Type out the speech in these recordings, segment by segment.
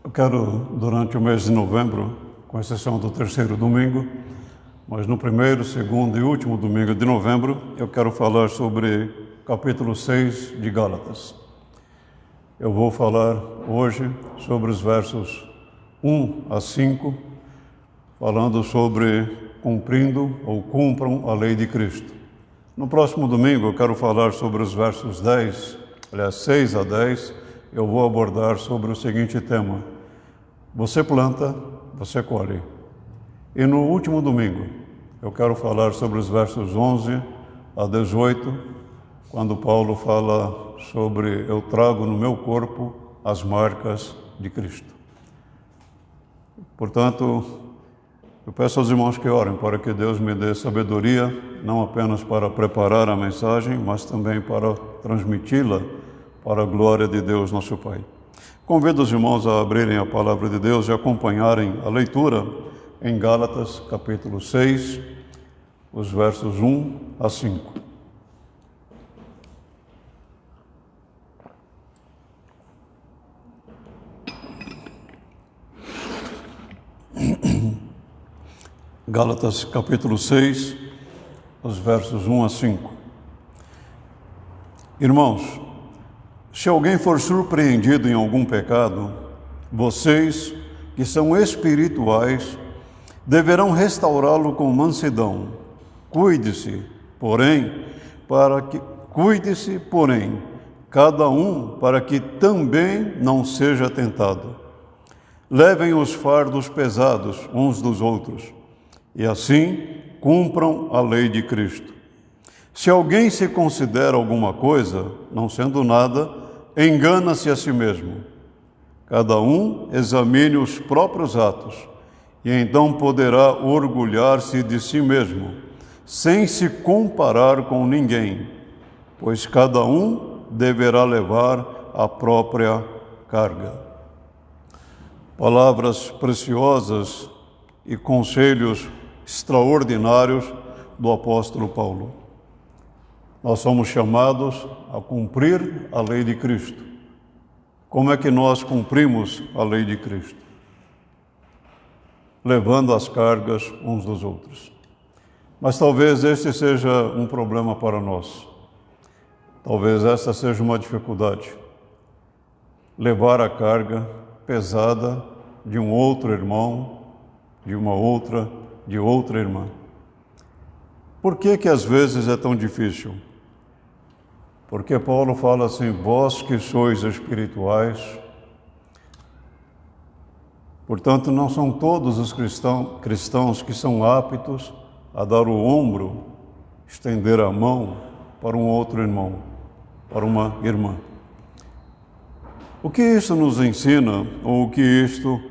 Eu quero, durante o mês de novembro, com exceção do terceiro domingo, mas no primeiro, segundo e último domingo de novembro, eu quero falar sobre capítulo 6 de Gálatas. Eu vou falar hoje sobre os versos 1 a 5, falando sobre cumprindo ou cumpram a lei de Cristo. No próximo domingo eu quero falar sobre os versos 6 a 10, eu vou abordar sobre o seguinte tema: você planta, você colhe. E no último domingo eu quero falar sobre os versos 11 a 18, quando Paulo fala sobre eu trago no meu corpo as marcas de Cristo. Portanto, eu peço aos irmãos que orem para que Deus me dê sabedoria, não apenas para preparar a mensagem, mas também para transmiti-la para a glória de Deus, nosso Pai. Convido os irmãos a abrirem a palavra de Deus e acompanharem a leitura em Gálatas, capítulo 6, os versos 1 a 5. Gálatas, capítulo 6, os versos 1 a 5. Irmãos, se alguém for surpreendido em algum pecado, vocês, que são espirituais, deverão restaurá-lo com mansidão. Cuide-se, porém, cada um para que também não seja tentado. Levem os fardos pesados uns dos outros, e assim cumpram a lei de Cristo. Se alguém se considera alguma coisa, não sendo nada, engana-se a si mesmo. Cada um examine os próprios atos, e então poderá orgulhar-se de si mesmo, sem se comparar com ninguém, pois cada um deverá levar a própria carga. Palavras preciosas e conselhos extraordinários do apóstolo Paulo. Nós somos chamados a cumprir a lei de Cristo. Como é que nós cumprimos a lei de Cristo? Levando as cargas uns dos outros. Mas talvez este seja um problema para nós. Talvez esta seja uma dificuldade. Levar a carga pesada de um outro irmão, de outra irmã. Por que às vezes é tão difícil? Porque Paulo fala assim: vós que sois espirituais. Portanto, não são todos os cristãos que são aptos a dar o ombro, estender a mão para um outro irmão, para uma irmã. O que isto nos ensina, ou o que isto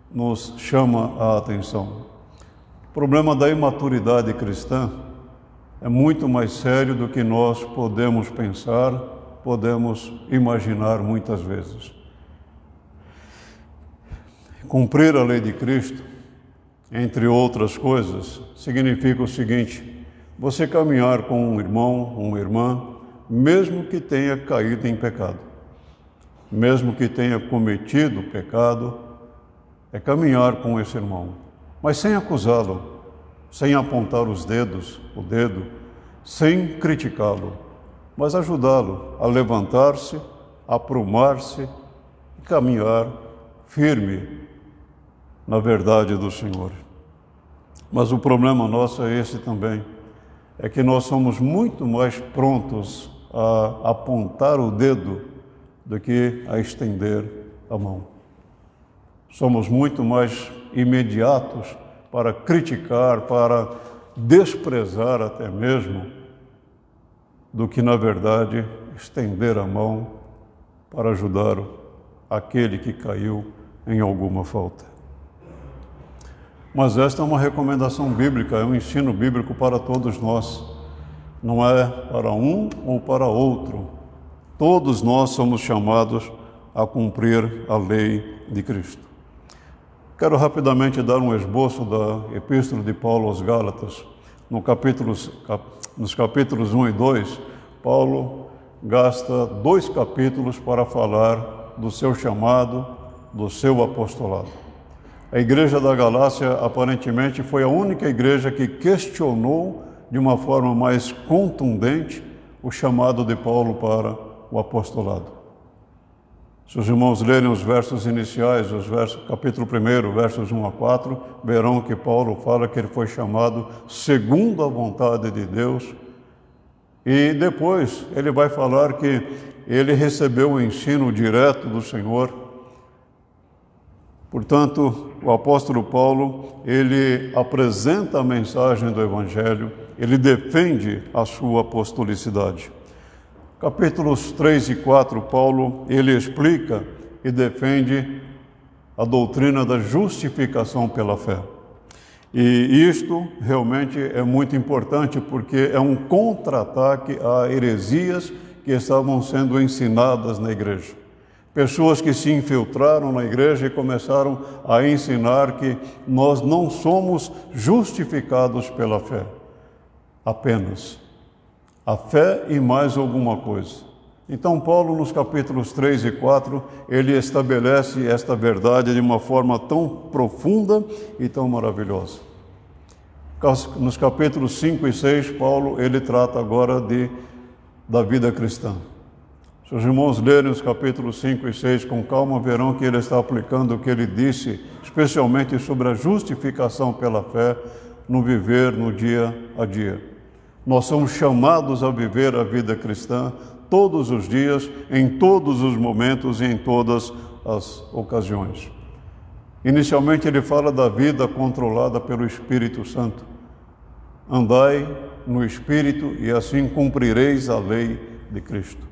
nos chama a atenção? O problema da imaturidade cristã é muito mais sério do que nós podemos pensar, podemos imaginar muitas vezes. Cumprir a lei de Cristo, entre outras coisas, significa o seguinte: você caminhar com um irmão, uma irmã, mesmo que tenha caído em pecado, mesmo que tenha cometido pecado, é caminhar com esse irmão, mas sem acusá-lo, sem apontar o dedo, sem criticá-lo, mas ajudá-lo a levantar-se, a aprumar-se e caminhar firme na verdade do Senhor. Mas o problema nosso é esse também, é que nós somos muito mais prontos a apontar o dedo do que a estender a mão. Somos muito mais imediatos para criticar, para desprezar até mesmo, do que, na verdade, estender a mão para ajudar aquele que caiu em alguma falta. Mas esta é uma recomendação bíblica, é um ensino bíblico para todos nós. Não é para um ou para outro. Todos nós somos chamados a cumprir a lei de Cristo. Quero rapidamente dar um esboço da Epístola de Paulo aos Gálatas. Nos capítulos 1 e 2, Paulo gasta 2 capítulos para falar do seu chamado, do seu apostolado. A igreja da Galácia, aparentemente, foi a única igreja que questionou de uma forma mais contundente o chamado de Paulo para o apostolado. Se os irmãos lerem os versos iniciais, capítulo 1, versos 1 a 4, verão que Paulo fala que ele foi chamado segundo a vontade de Deus. E depois ele vai falar que ele recebeu o ensino direto do Senhor. Portanto, o apóstolo Paulo, ele apresenta a mensagem do Evangelho, ele defende a sua apostolicidade. Capítulos 3 e 4, Paulo, ele explica e defende a doutrina da justificação pela fé. E isto realmente é muito importante porque é um contra-ataque a heresias que estavam sendo ensinadas na igreja. Pessoas que se infiltraram na igreja e começaram a ensinar que nós não somos justificados pela fé, apenas a fé e mais alguma coisa. Então Paulo, nos capítulos 3 e 4, ele estabelece esta verdade de uma forma tão profunda e tão maravilhosa. Nos capítulos 5 e 6, Paulo, ele trata agora da vida cristã. Se os irmãos lerem os capítulos 5 e 6 com calma, verão que ele está aplicando o que ele disse, especialmente sobre a justificação pela fé no viver no dia a dia. Nós somos chamados a viver a vida cristã todos os dias, em todos os momentos e em todas as ocasiões. Inicialmente ele fala da vida controlada pelo Espírito Santo. Andai no Espírito e assim cumprireis a lei de Cristo.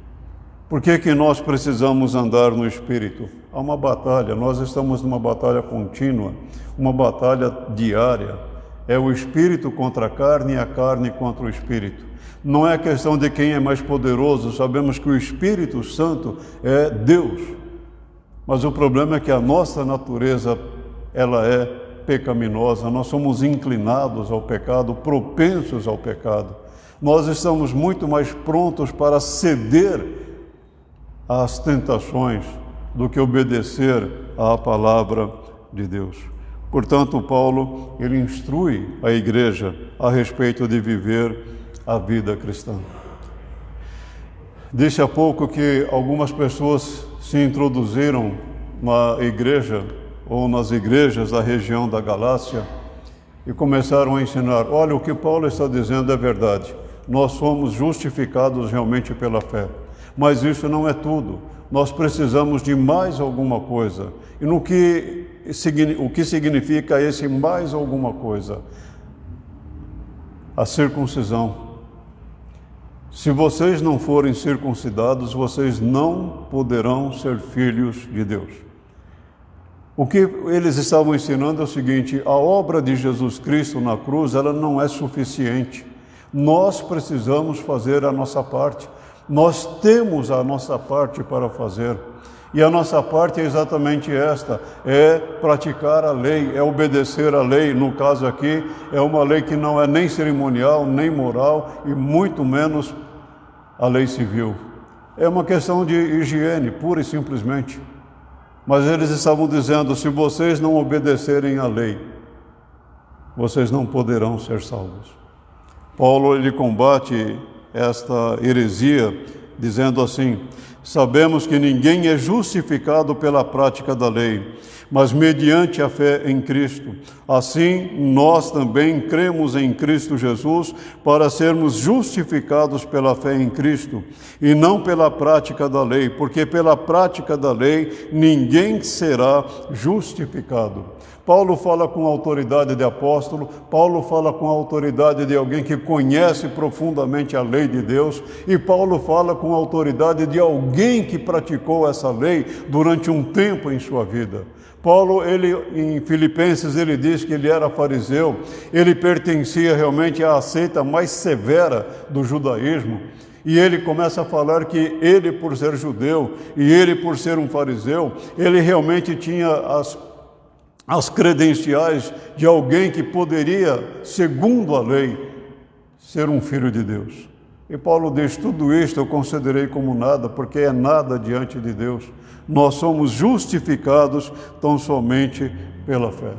Por que nós precisamos andar no Espírito? Há uma batalha, nós estamos numa batalha contínua, uma batalha diária. É o Espírito contra a carne e a carne contra o Espírito. Não é questão de quem é mais poderoso, sabemos que o Espírito Santo é Deus. Mas o problema é que a nossa natureza, ela é pecaminosa, nós somos inclinados ao pecado, propensos ao pecado. Nós estamos muito mais prontos para ceder às tentações do que obedecer à palavra de Deus. Portanto, Paulo, ele instrui a igreja a respeito de viver a vida cristã. Disse há pouco que algumas pessoas se introduziram na igreja ou nas igrejas da região da Galácia e começaram a ensinar: olha, o que Paulo está dizendo é verdade, nós somos justificados realmente pela fé. Mas isso não é tudo. Nós precisamos de mais alguma coisa. E o que significa esse mais alguma coisa? A circuncisão. Se vocês não forem circuncidados, vocês não poderão ser filhos de Deus. O que eles estavam ensinando é o seguinte: a obra de Jesus Cristo na cruz, ela não é suficiente. Nós precisamos fazer a nossa parte. Nós temos a nossa parte para fazer, e a nossa parte é exatamente esta, é praticar a lei, é obedecer a lei. No caso aqui, é uma lei que não é nem cerimonial, nem moral, e muito menos a lei civil. É uma questão de higiene, pura e simplesmente. Mas eles estavam dizendo: se vocês não obedecerem à lei, vocês não poderão ser salvos. Paulo, ele combate esta heresia, dizendo assim: sabemos que ninguém é justificado pela prática da lei, mas mediante a fé em Cristo. Assim, nós também cremos em Cristo Jesus para sermos justificados pela fé em Cristo, e não pela prática da lei, porque pela prática da lei ninguém será justificado. Paulo fala com a autoridade de apóstolo, Paulo fala com a autoridade de alguém que conhece profundamente a lei de Deus, e Paulo fala com a autoridade de alguém que praticou essa lei durante um tempo em sua vida. Paulo, ele, em Filipenses, ele diz que ele era fariseu, ele pertencia realmente à seita mais severa do judaísmo, e ele começa a falar que ele, por ser judeu, e ele, por ser um fariseu, ele realmente tinha as credenciais de alguém que poderia, segundo a lei, ser um filho de Deus. E Paulo diz, tudo isto eu considerei como nada, porque é nada diante de Deus. Nós somos justificados tão somente pela fé.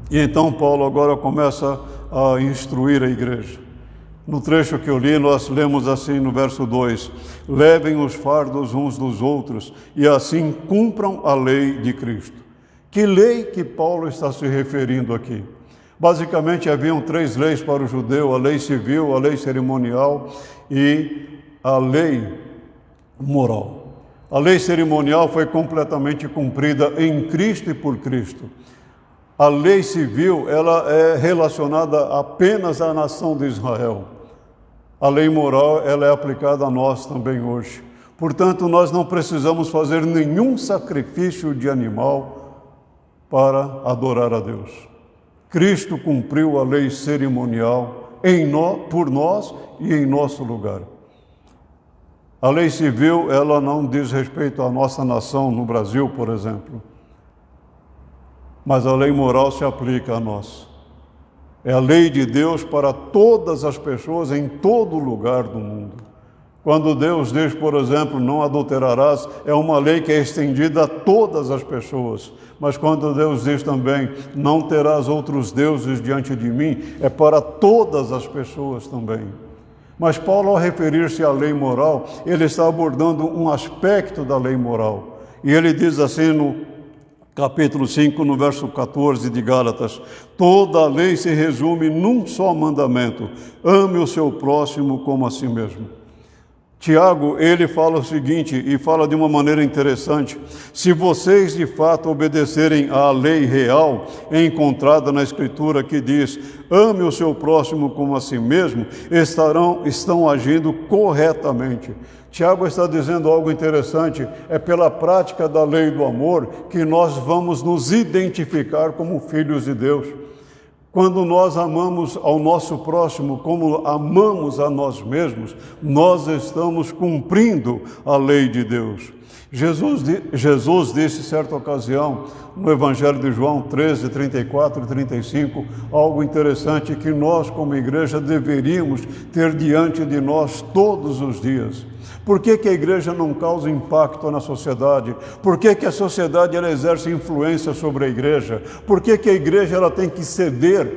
E então Paulo agora começa a instruir a igreja. No trecho que eu li, nós lemos assim no verso 2, levem os fardos uns dos outros e assim cumpram a lei de Cristo. Que lei que Paulo está se referindo aqui? Basicamente, haviam 3 leis para o judeu, a lei civil, a lei cerimonial e a lei moral. A lei cerimonial foi completamente cumprida em Cristo e por Cristo. A lei civil, ela é relacionada apenas à nação de Israel. A lei moral, ela é aplicada a nós também hoje. Portanto, nós não precisamos fazer nenhum sacrifício de animal para adorar a Deus. Cristo cumpriu a lei cerimonial por nós e em nosso lugar. A lei civil, ela não diz respeito à nossa nação no Brasil, por exemplo. Mas a lei moral se aplica a nós. É a lei de Deus para todas as pessoas em todo lugar do mundo. Quando Deus diz, por exemplo, não adulterarás, é uma lei que é estendida a todas as pessoas. Mas quando Deus diz também, não terás outros deuses diante de mim, é para todas as pessoas também. Mas Paulo, ao referir-se à lei moral, ele está abordando um aspecto da lei moral. E ele diz assim no capítulo 5, no verso 14 de Gálatas, toda a lei se resume num só mandamento, ame o seu próximo como a si mesmo. Tiago, ele fala o seguinte, e fala de uma maneira interessante, se vocês de fato obedecerem à lei real, encontrada na Escritura que diz, ame o seu próximo como a si mesmo, estão agindo corretamente. Tiago está dizendo algo interessante, é pela prática da lei do amor que nós vamos nos identificar como filhos de Deus. Quando nós amamos ao nosso próximo como amamos a nós mesmos, nós estamos cumprindo a lei de Deus. Jesus disse, certa ocasião, no Evangelho de João 13, 34 e 35, algo interessante que nós, como igreja, deveríamos ter diante de nós todos os dias. Por que a igreja não causa impacto na sociedade? Por que a sociedade ela exerce influência sobre a igreja? Por que a igreja ela tem que ceder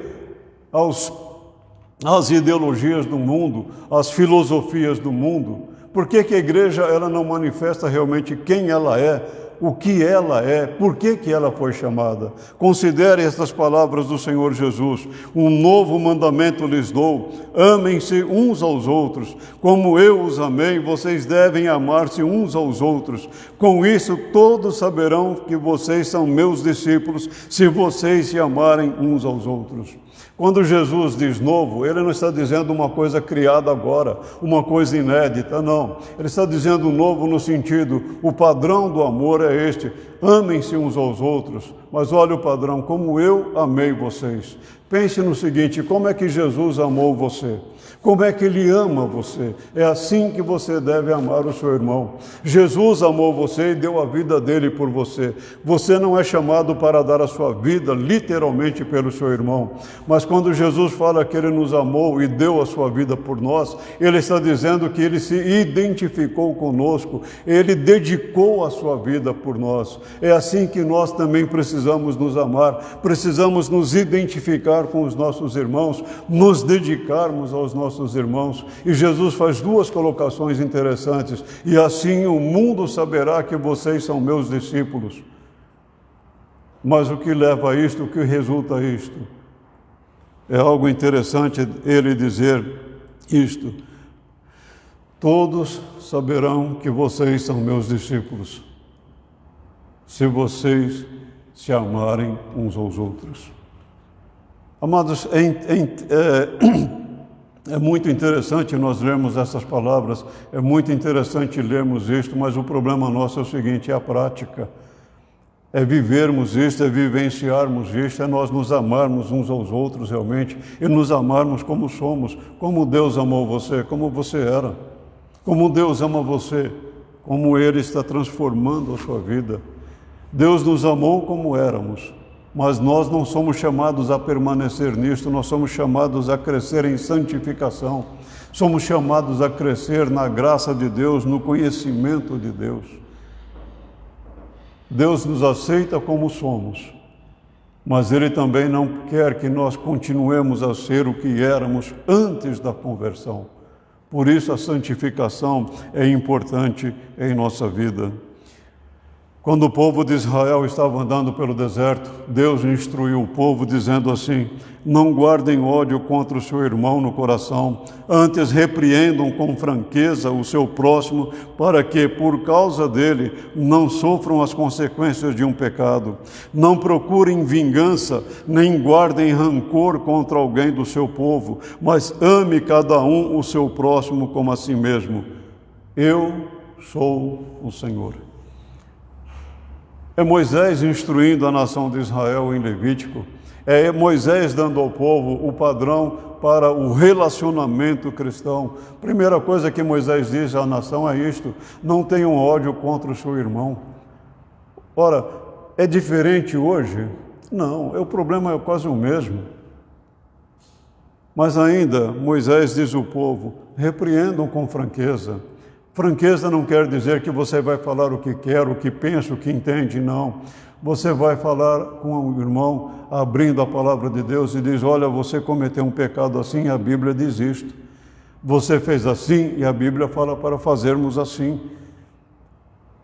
às ideologias do mundo, às filosofias do mundo? Por que a igreja ela não manifesta realmente quem ela é, o que ela é, por que ela foi chamada? Considere estas palavras do Senhor Jesus. Um novo mandamento lhes dou, amem-se uns aos outros. Como eu os amei, vocês devem amar-se uns aos outros. Com isso todos saberão que vocês são meus discípulos, se vocês se amarem uns aos outros. Quando Jesus diz novo, ele não está dizendo uma coisa criada agora, uma coisa inédita, não. Ele está dizendo novo no sentido, o padrão do amor é este, amem-se uns aos outros, mas olha o padrão, como eu amei vocês. Pense no seguinte, como é que Jesus amou você? Como é que Ele ama você? É assim que você deve amar o seu irmão. Jesus amou você e deu a vida dele por você. Você não é chamado para dar a sua vida literalmente pelo seu irmão. Mas quando Jesus fala que Ele nos amou e deu a sua vida por nós, Ele está dizendo que Ele se identificou conosco. Ele dedicou a sua vida por nós. É assim que nós também precisamos nos amar. Precisamos nos identificar com os nossos irmãos, nos dedicarmos aos nossos irmãos. E Jesus faz duas colocações interessantes. E assim o mundo saberá que vocês são meus discípulos. Mas o que leva a isto, o que resulta a isto? É algo interessante ele dizer isto. Todos saberão que vocês são meus discípulos, se vocês se amarem uns aos outros. Amados, é muito interessante nós lermos essas palavras, é muito interessante lermos isto, mas o problema nosso é o seguinte, é a prática. É vivermos isto, é vivenciarmos isto, é nós nos amarmos uns aos outros realmente, e nos amarmos como somos, como Deus amou você, como você era, como Deus ama você, como Ele está transformando a sua vida. Deus nos amou como éramos. Mas nós não somos chamados a permanecer nisto, nós somos chamados a crescer em santificação. Somos chamados a crescer na graça de Deus, no conhecimento de Deus. Deus nos aceita como somos, mas Ele também não quer que nós continuemos a ser o que éramos antes da conversão. Por isso a santificação é importante em nossa vida. Quando o povo de Israel estava andando pelo deserto, Deus instruiu o povo dizendo assim: não guardem ódio contra o seu irmão no coração, antes repreendam com franqueza o seu próximo, para que, por causa dele, não sofram as consequências de um pecado. Não procurem vingança, nem guardem rancor contra alguém do seu povo, mas ame cada um o seu próximo como a si mesmo. Eu sou o Senhor. É Moisés instruindo a nação de Israel em Levítico. É Moisés dando ao povo o padrão para o relacionamento cristão. Primeira coisa que Moisés diz à nação é isto: não tenham ódio contra o seu irmão. Ora, é diferente hoje? Não, o problema é quase o mesmo. Mas ainda, Moisés diz ao povo: repreendam com franqueza. Franqueza não quer dizer que você vai falar o que quer, o que pensa, o que entende, não. Você vai falar com um irmão, abrindo a palavra de Deus e diz: olha, você cometeu um pecado assim, a Bíblia diz isto. Você fez assim e a Bíblia fala para fazermos assim.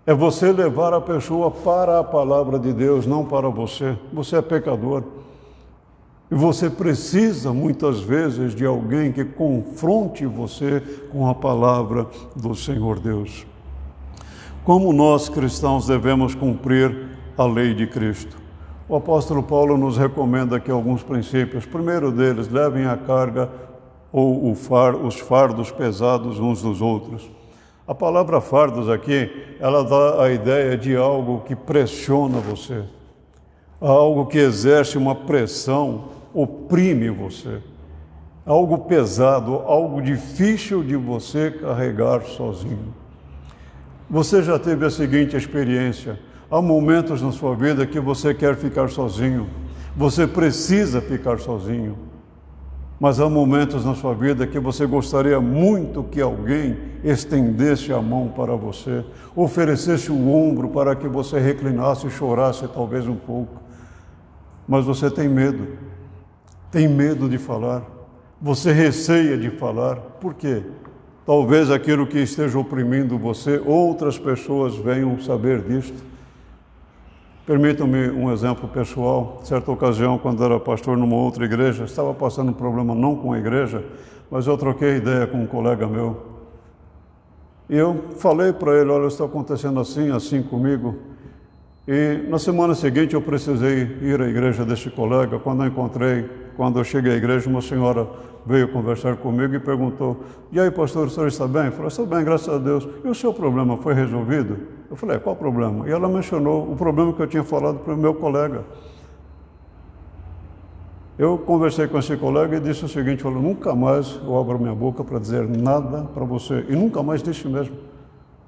É você levar a pessoa para a palavra de Deus, não para você. Você é pecador. E você precisa, muitas vezes, de alguém que confronte você com a palavra do Senhor Deus. Como nós, cristãos, devemos cumprir a lei de Cristo? O apóstolo Paulo nos recomenda aqui alguns princípios. Primeiro deles, levem a carga ou os fardos pesados uns dos outros. A palavra fardos aqui, ela dá a ideia de algo que pressiona você, algo que exerce uma pressão, oprime você, algo pesado, algo difícil de você carregar sozinho. Você já teve a seguinte experiência: há momentos na sua vida que você quer ficar sozinho, você precisa ficar sozinho, mas há momentos na sua vida que você gostaria muito que alguém estendesse a mão para você, oferecesse o ombro para que você reclinasse e chorasse talvez um pouco, mas você tem medo de falar, você receia de falar. Por quê? Talvez aquilo que esteja oprimindo você, outras pessoas venham saber disto. Permitam-me um exemplo pessoal. Certa ocasião, quando era pastor numa outra igreja, estava passando um problema não com a igreja, mas eu troquei ideia com um colega meu. E eu falei para ele: olha, está acontecendo assim, assim comigo. E na semana seguinte eu precisei ir à igreja deste colega. Quando eu cheguei à igreja, uma senhora veio conversar comigo e perguntou: e aí, pastor, o senhor está bem? Eu falei: estou bem, graças a Deus. E o seu problema foi resolvido? Eu falei: qual problema? E ela mencionou o problema que eu tinha falado para o meu colega. Eu conversei com esse colega e disse o seguinte: falou, nunca mais eu abro minha boca para dizer nada para você. E nunca mais disse mesmo.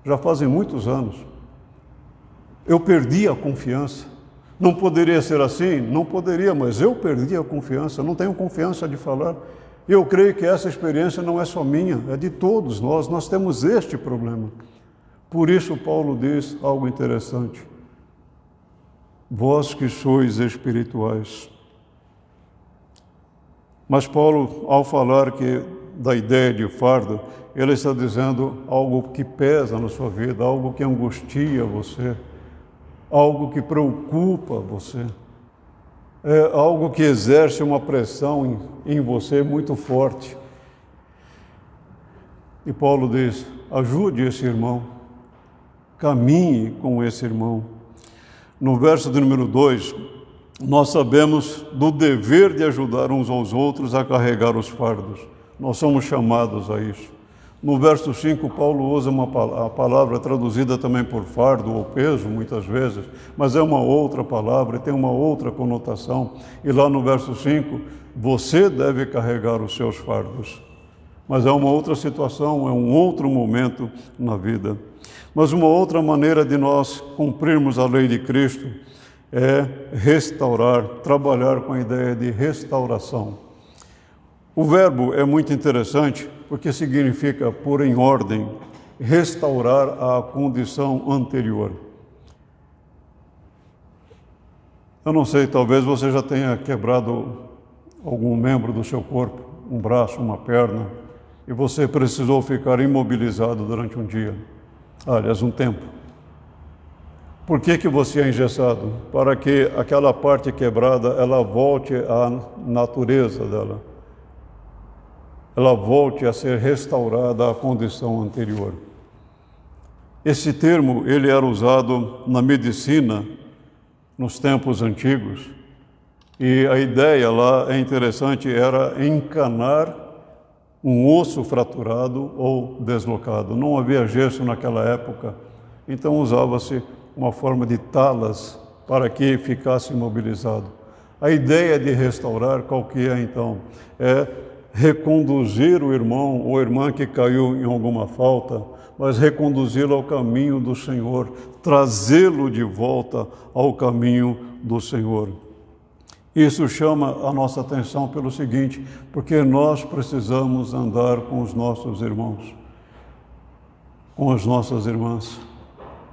Já fazem muitos anos. Eu perdi a confiança. Não poderia ser assim? Não poderia, mas eu perdi a confiança. Não tenho confiança de falar. Eu creio que essa experiência não é só minha, é de todos nós. Nós temos este problema. Por isso Paulo diz algo interessante: vós que sois espirituais. Mas Paulo, ao falar da ideia de fardo, ele está dizendo algo que pesa na sua vida, algo que angustia você, algo que preocupa você, é algo que exerce uma pressão em você muito forte. E Paulo diz: ajude esse irmão, caminhe com esse irmão. No verso de número 2, nós sabemos do dever de ajudar uns aos outros a carregar os fardos. Nós somos chamados a isso. No verso 5, Paulo usa a palavra traduzida também por fardo ou peso, muitas vezes, mas é uma outra palavra e tem uma outra conotação. E lá no verso 5, você deve carregar os seus fardos. Mas é uma outra situação, é um outro momento na vida. Mas uma outra maneira de nós cumprirmos a lei de Cristo é restaurar, trabalhar com a ideia de restauração. O verbo é muito interessante porque significa pôr em ordem, restaurar a condição anterior. Eu não sei, talvez você já tenha quebrado algum membro do seu corpo, um braço, uma perna, e você precisou ficar imobilizado durante um dia, aliás, um tempo. Por que você é engessado? Para que aquela parte quebrada, ela volte à natureza dela. Ela volte a ser restaurada à condição anterior. Esse termo, ele era usado na medicina nos tempos antigos, e a ideia lá é interessante, era encanar um osso fraturado ou deslocado. Não havia gesso naquela época, então usava-se uma forma de talas para que ficasse imobilizado. A ideia de restaurar, qual que é então? É reconduzir o irmão ou irmã que caiu em alguma falta, mas reconduzi-lo ao caminho do Senhor, trazê-lo de volta ao caminho do Senhor. Isso chama a nossa atenção pelo seguinte, porque nós precisamos andar com os nossos irmãos, com as nossas irmãs,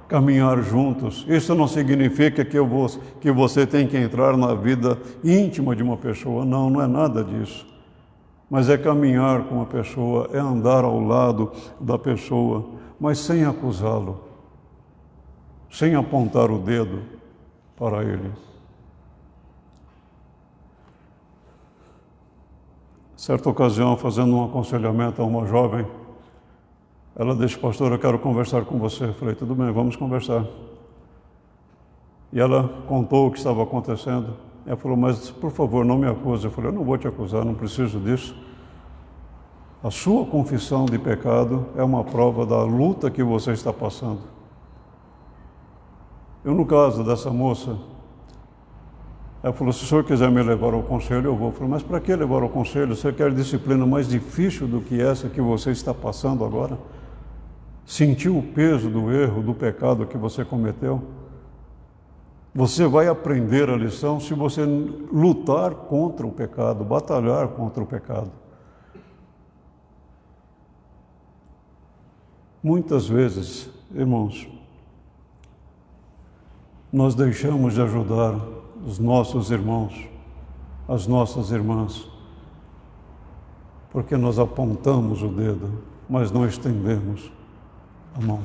caminhar juntos. Isso não significa que você tem que entrar na vida íntima de uma pessoa, não, não é nada disso. Mas é caminhar com a pessoa, é andar ao lado da pessoa, mas sem acusá-lo, sem apontar o dedo para ele. Certa ocasião, fazendo um aconselhamento a uma jovem, ela disse: pastor, eu quero conversar com você. Eu falei: tudo bem, vamos conversar. E ela contou o que estava acontecendo. Ela falou: mas por favor, não me acuse. Eu falei: eu não vou te acusar, não preciso disso. A sua confissão de pecado é uma prova da luta que você está passando. Eu, no caso dessa moça, ela falou: se o senhor quiser me levar ao conselho, eu vou. Eu falei: mas para que levar ao conselho? Você quer disciplina mais difícil do que essa que você está passando agora? Sentiu o peso do erro, do pecado que você cometeu? Você vai aprender a lição se você lutar contra o pecado, batalhar contra o pecado. Muitas vezes, irmãos, nós deixamos de ajudar os nossos irmãos, as nossas irmãs, porque nós apontamos o dedo, mas não estendemos a mão.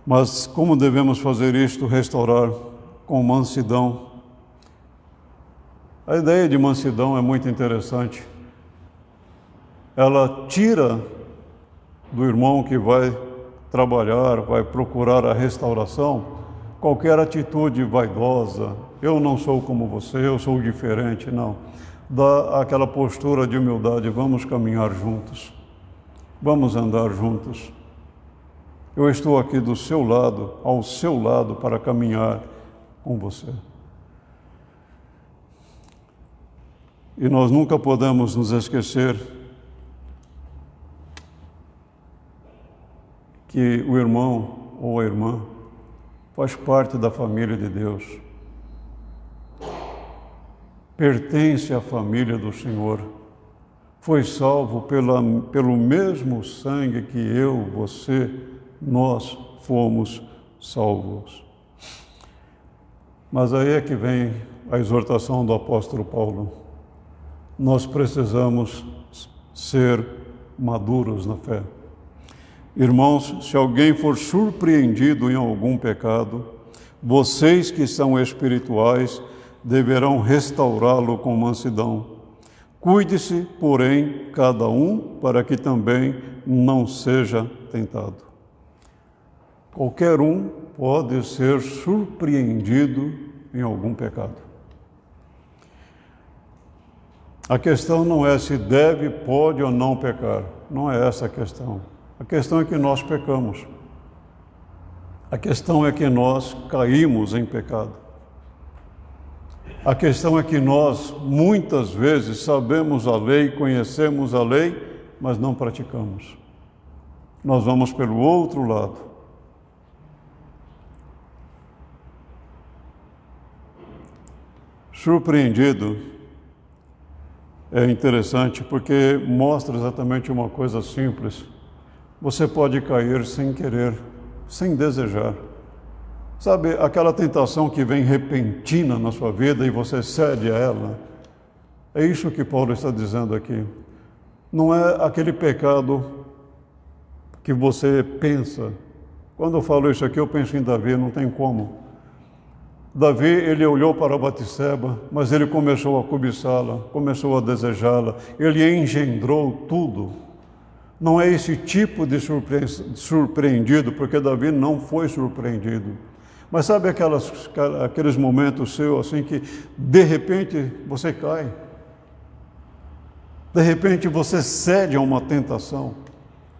Mas como devemos fazer isto? Restaurar com mansidão. A ideia de mansidão é muito interessante. Ela tira do irmão que vai trabalhar, vai procurar a restauração, qualquer atitude vaidosa. Eu não sou como você, eu sou diferente, não. Dá aquela postura de humildade: vamos caminhar juntos, vamos andar juntos. Eu estou aqui do seu lado, ao seu lado, para caminhar com você. E nós nunca podemos nos esquecer que o irmão ou a irmã faz parte da família de Deus, pertence à família do Senhor, foi salvo pelo mesmo sangue que eu, você, nós fomos salvos. Mas aí é que vem a exortação do apóstolo Paulo. Nós precisamos ser maduros na fé. Irmãos, se alguém for surpreendido em algum pecado, vocês que são espirituais deverão restaurá-lo com mansidão. Cuide-se, porém, cada um, para que também não seja tentado. Qualquer um pode ser surpreendido em algum pecado. A questão não é se deve, pode ou não pecar. Não é essa a questão. A questão é que nós pecamos. A questão é que nós caímos em pecado. A questão é que nós, muitas vezes, sabemos a lei, conhecemos a lei, mas não praticamos. Nós vamos pelo outro lado. Surpreendido é interessante porque mostra exatamente uma coisa simples. Você pode cair sem querer, sem desejar. Sabe, aquela tentação que vem repentina na sua vida e você cede a ela? É isso que Paulo está dizendo aqui. Não é aquele pecado que você pensa. Quando eu falo isso aqui, eu penso em Davi, não tem como. Davi, ele olhou para Batseba, mas ele começou a cobiçá-la, começou a desejá-la, ele engendrou tudo. Não é esse tipo de surpreendido, porque Davi não foi surpreendido. Mas sabe aqueles momentos seus assim que de repente você cai? De repente você cede a uma tentação.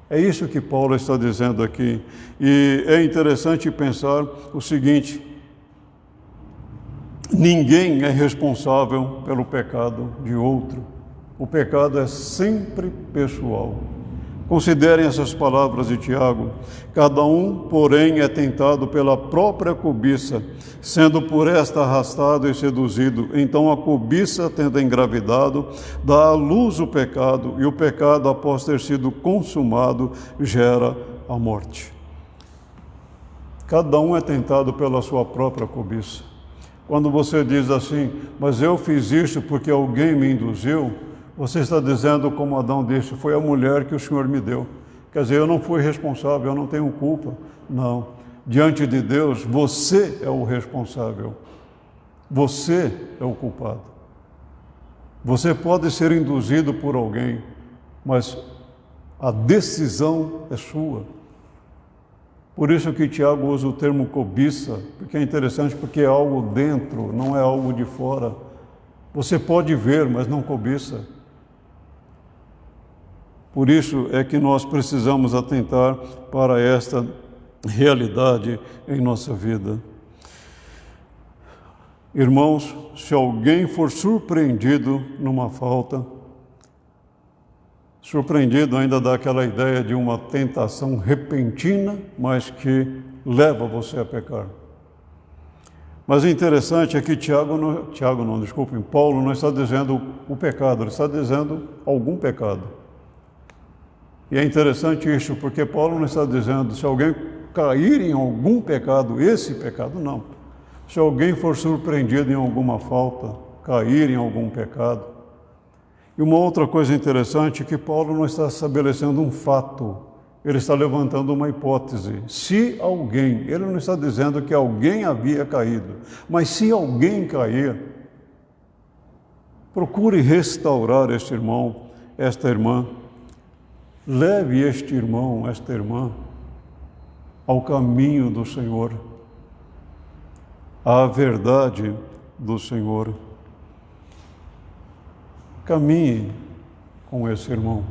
É isso que Paulo está dizendo aqui. E é interessante pensar o seguinte: ninguém é responsável pelo pecado de outro. O pecado é sempre pessoal. Considerem essas palavras de Tiago. Cada um, porém, é tentado pela própria cobiça, sendo por esta arrastado e seduzido. Então a cobiça, tendo engravidado, dá à luz o pecado, e o pecado, após ter sido consumado, gera a morte. Cada um é tentado pela sua própria cobiça. Quando você diz assim, mas eu fiz isso porque alguém me induziu, você está dizendo, como Adão disse, foi a mulher que o Senhor me deu. Quer dizer, eu não fui responsável, eu não tenho culpa. Não. Diante de Deus, você é o responsável. Você é o culpado. Você pode ser induzido por alguém, mas a decisão é sua. Por isso que Tiago usa o termo cobiça, porque é interessante, porque é algo dentro, não é algo de fora. Você pode ver, mas não cobiça. Por isso é que nós precisamos atentar para esta realidade em nossa vida. Irmãos, se alguém for surpreendido numa falta, surpreendido ainda dá aquela ideia de uma tentação repentina, mas que leva você a pecar. Mas o interessante é que Paulo não está dizendo o pecado, ele está dizendo algum pecado. E é interessante isso, porque Paulo não está dizendo se alguém cair em algum pecado, esse pecado não. Se alguém for surpreendido em alguma falta, cair em algum pecado. E uma outra coisa interessante é que Paulo não está estabelecendo um fato, ele está levantando uma hipótese. Se alguém, ele não está dizendo que alguém havia caído, mas se alguém cair, procure restaurar este irmão, esta irmã. Leve este irmão, esta irmã, ao caminho do Senhor, à verdade do Senhor. Caminhe com esse irmão.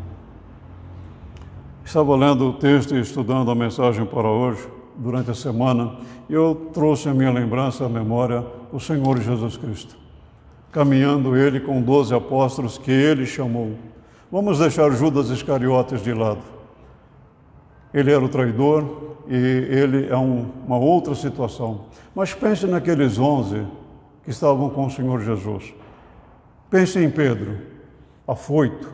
Estava lendo o texto e estudando a mensagem para hoje, durante a semana, e eu trouxe à minha lembrança, à memória, o Senhor Jesus Cristo, caminhando ele com 12 apóstolos que ele chamou. Vamos deixar Judas Iscariotes de lado. Ele era o traidor e ele é uma outra situação. Mas pense naqueles 11 que estavam com o Senhor Jesus. Pense em Pedro, afoito.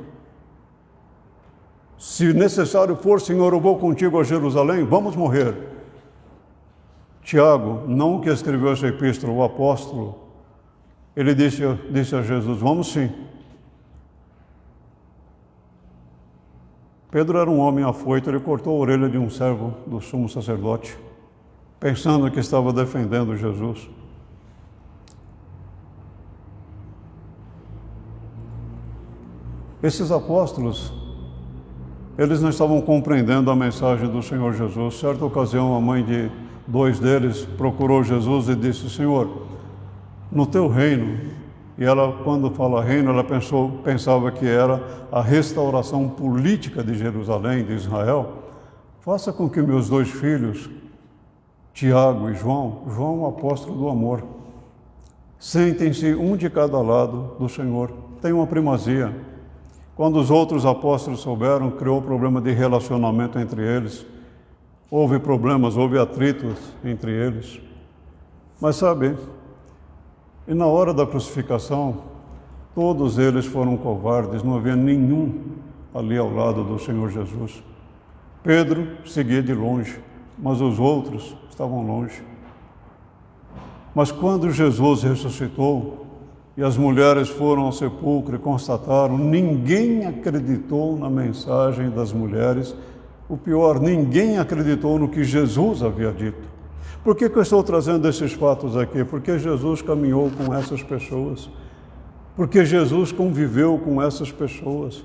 Se necessário for, Senhor, eu vou contigo a Jerusalém, vamos morrer. Tiago, não que escreveu essa epístola, o apóstolo, ele disse a Jesus, vamos sim. Pedro era um homem afoito, ele cortou a orelha de um servo do sumo sacerdote, pensando que estava defendendo Jesus. Esses apóstolos, eles não estavam compreendendo a mensagem do Senhor Jesus. Certa ocasião, a mãe de 2 deles procurou Jesus e disse, Senhor, no teu reino, e ela, quando fala reino, ela pensava que era a restauração política de Jerusalém, de Israel. Faça com que meus 2 filhos, Tiago e João é o apóstolo do amor, sentem-se um de cada lado do Senhor, tem uma primazia. Quando os outros apóstolos souberam, criou problema de relacionamento entre eles, houve problemas, houve atritos entre eles. Mas sabe, e na hora da crucificação, Todos eles foram covardes, não havia nenhum ali ao lado do Senhor Jesus. Pedro seguia de longe, mas os outros estavam longe. Mas quando Jesus ressuscitou e as mulheres foram ao sepulcro e constataram, ninguém acreditou na mensagem das mulheres. O pior, ninguém acreditou no que Jesus havia dito. Por que eu estou trazendo esses fatos aqui? Porque Jesus caminhou com essas pessoas. Porque Jesus conviveu com essas pessoas.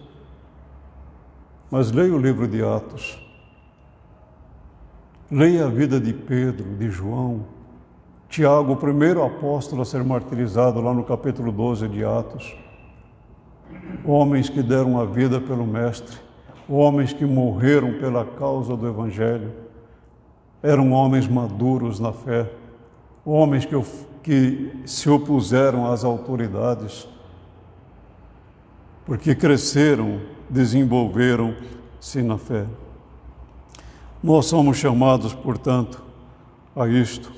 Mas leia o livro de Atos. Leia a vida de Pedro, de João, Tiago, o primeiro apóstolo a ser martirizado lá no capítulo 12 de Atos. Homens que deram a vida pelo Mestre, homens que morreram pela causa do Evangelho. Eram homens maduros na fé, homens que se opuseram às autoridades, porque cresceram, desenvolveram-se na fé. Nós somos chamados, portanto, a isto.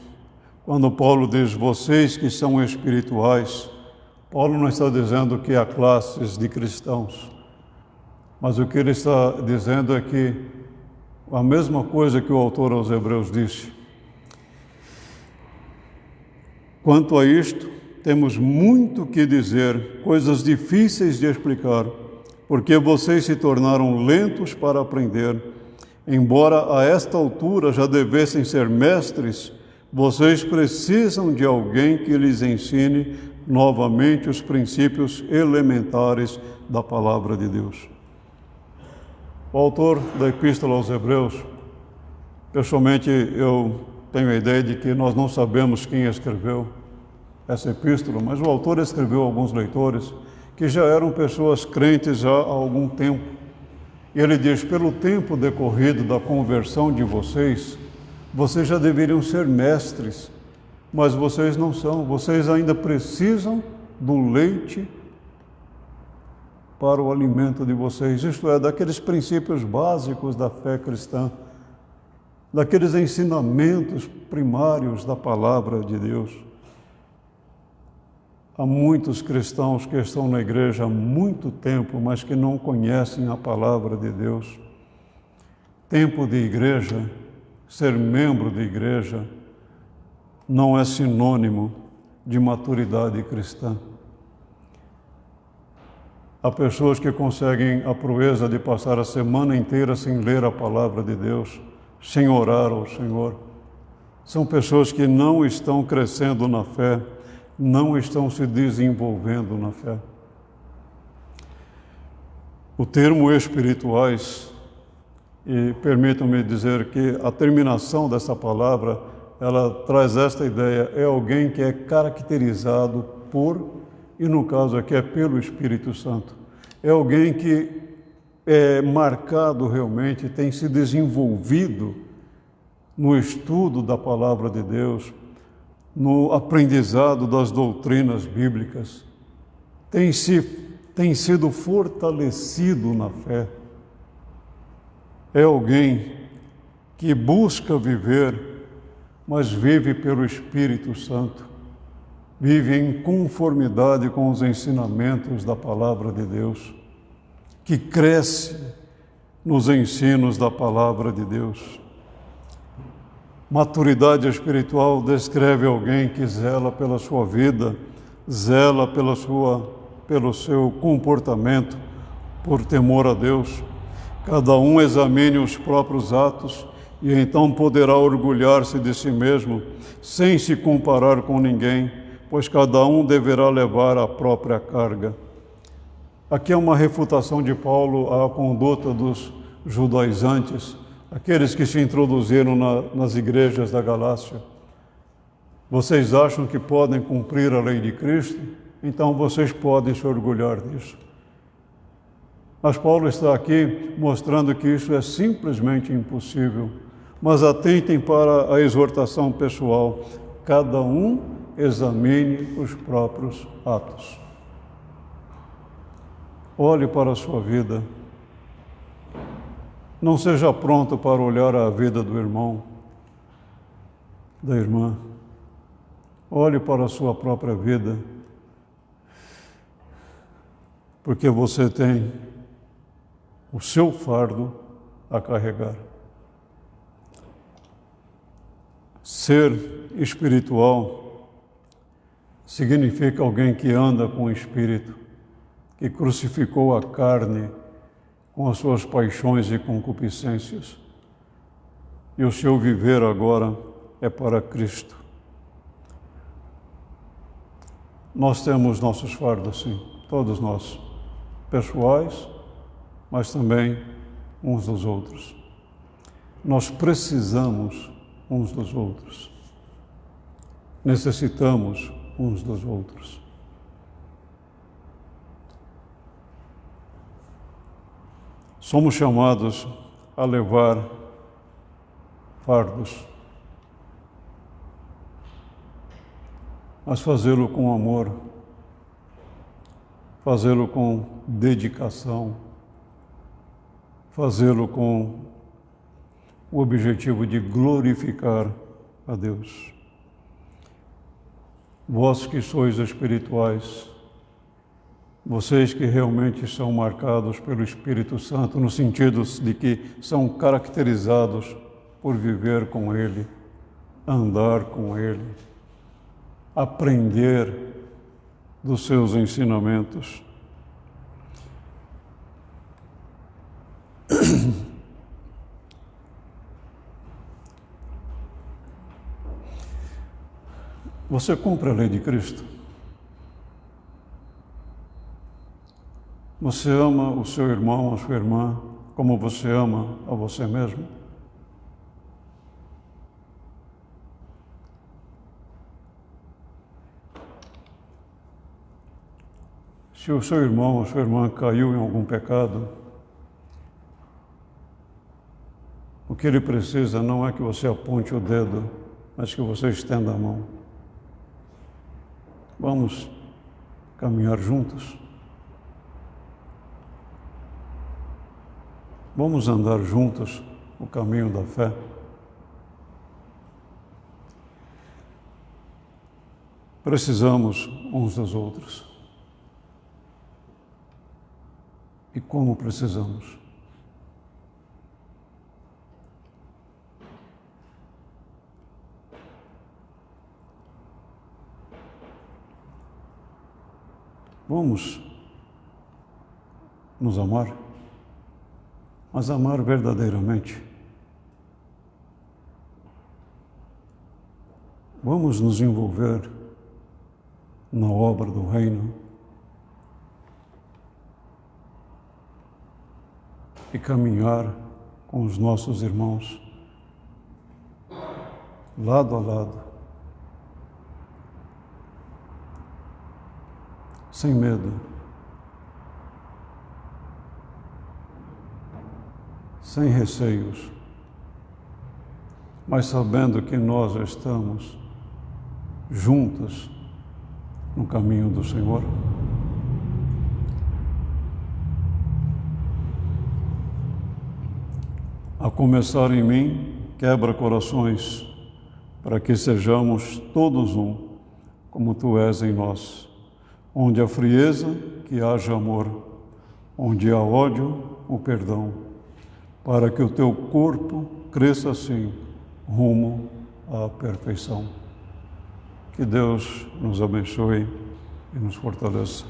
Quando Paulo diz, vocês que são espirituais, Paulo não está dizendo que há classes de cristãos, mas o que ele está dizendo é que a mesma coisa que o autor aos Hebreus disse. Quanto a isto, temos muito que dizer, coisas difíceis de explicar, porque vocês se tornaram lentos para aprender. Embora a esta altura já devessem ser mestres, vocês precisam de alguém que lhes ensine novamente os princípios elementares da palavra de Deus. O autor da Epístola aos Hebreus, pessoalmente eu tenho a ideia de que nós não sabemos quem escreveu essa epístola, mas o autor escreveu a alguns leitores que já eram pessoas crentes já há algum tempo. E ele diz, pelo tempo decorrido da conversão de vocês, vocês já deveriam ser mestres, mas vocês não são, vocês ainda precisam do leite para o alimento de vocês, isto é, daqueles princípios básicos da fé cristã, daqueles ensinamentos primários da palavra de Deus. Há muitos cristãos que estão na igreja há muito tempo, mas que não conhecem a palavra de Deus. Tempo de igreja, ser membro de igreja, não é sinônimo de maturidade cristã. Há pessoas que conseguem a proeza de passar a semana inteira sem ler a palavra de Deus, sem orar ao Senhor. São pessoas que não estão crescendo na fé, não estão se desenvolvendo na fé. O termo espirituais, e permitam-me dizer que a terminação dessa palavra, ela traz esta ideia, é alguém que é caracterizado por, e no caso aqui é pelo Espírito Santo. É alguém que é marcado realmente, tem se desenvolvido no estudo da palavra de Deus, no aprendizado das doutrinas bíblicas, tem sido fortalecido na fé. É alguém que busca viver, mas vive pelo Espírito Santo, vive em conformidade com os ensinamentos da palavra de Deus, que cresce nos ensinos da palavra de Deus. Maturidade espiritual descreve alguém que zela pela sua vida, zela pelo seu comportamento, por temor a Deus. Cada um examine os próprios atos e então poderá orgulhar-se de si mesmo, sem se comparar com ninguém, pois cada um deverá levar a própria carga. Aqui é uma refutação de Paulo à conduta dos judaizantes, aqueles que se introduziram nas igrejas da Galácia. Vocês acham que podem cumprir a lei de Cristo? Então vocês podem se orgulhar disso. Mas Paulo está aqui mostrando que isso é simplesmente impossível. Mas atentem para a exortação pessoal. Cada um examine os próprios atos. Olhe para a sua vida. Não seja pronto para olhar a vida do irmão, da irmã. Olhe para a sua própria vida. porque você tem o seu fardo a carregar. Ser espiritual significa alguém que anda com o Espírito, que crucificou a carne com as suas paixões e concupiscências. E o seu viver agora é para Cristo. Nós temos nossos fardos, sim, todos nós, pessoais, mas também uns dos outros. Nós precisamos uns dos outros. Necessitamos uns dos outros. Somos chamados a levar fardos, mas fazê-lo com amor, fazê-lo com dedicação, fazê-lo com o objetivo de glorificar a Deus. Vós que sois espirituais, vocês que realmente são marcados pelo Espírito Santo, no sentido de que são caracterizados por viver com Ele, andar com Ele, aprender dos seus ensinamentos. Você cumpre a lei de Cristo? Você ama o seu irmão, a sua irmã, como você ama a você mesmo? Se o seu irmão ou sua irmã caiu em algum pecado, o que ele precisa não é que você aponte o dedo, mas que você estenda a mão. Vamos caminhar juntos? Vamos andar juntos o caminho da fé? Precisamos uns dos outros. E como precisamos? Vamos nos amar, mas amar verdadeiramente. Vamos nos envolver na obra do Reino e caminhar com os nossos irmãos, lado a lado, sem medo, sem receios, mas sabendo que nós estamos juntos no caminho do Senhor. A começar em mim, quebra corações, para que sejamos todos um, como Tu és em nós. Onde há frieza, que haja amor. Onde há ódio, o perdão. Para que o Teu corpo cresça assim, rumo à perfeição. Que Deus nos abençoe e nos fortaleça.